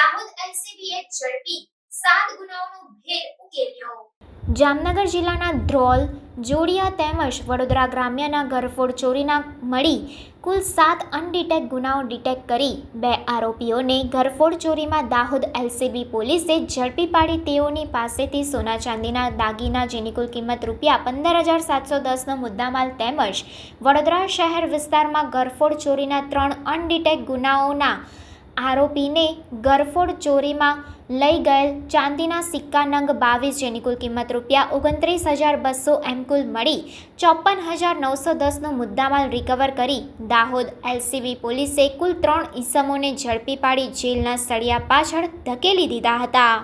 દાહોદ એલસીબીએ ઝડપી 7 ગુનાઓનો ભેદ ઉકેલ્યો। જામનગર જિલ્લાના ધ્રોલ, જોડિયા તેમજ વડોદરા ગ્રામ્યના ઘરફોડ ચોરીના મળી કુલ 7 અનડિટેક ગુનાઓ ડિટેક્ટ કરી 2 આરોપીઓને ઘરફોડ ચોરીમાં દાહોદ એલસીબી પોલીસે ઝડપી પાડી તેઓની પાસેથી સોના ચાંદીના દાગીના જેની કુલ કિંમત ₹15,710નો મુદ્દામાલ તેમજ વડોદરા શહેર વિસ્તારમાં ઘરફોડ ચોરીના 3 અનડિટેક ગુનાઓના આરોપીને ઘરફોડ ચોરીમાં લઈ ગયેલ ચાંદીના સિક્કા નંગ 22 જેની કુલ કિંમત ₹29,200 એમ કુલ મળી ₹54,910નો મુદ્દામાલ રિકવર કરી દાહોદ એલસીબી પોલીસે કુલ 3 ઈસમોને ઝડપી પાડી જેલના સળિયા પાછળ ધકેલી દીધા હતા।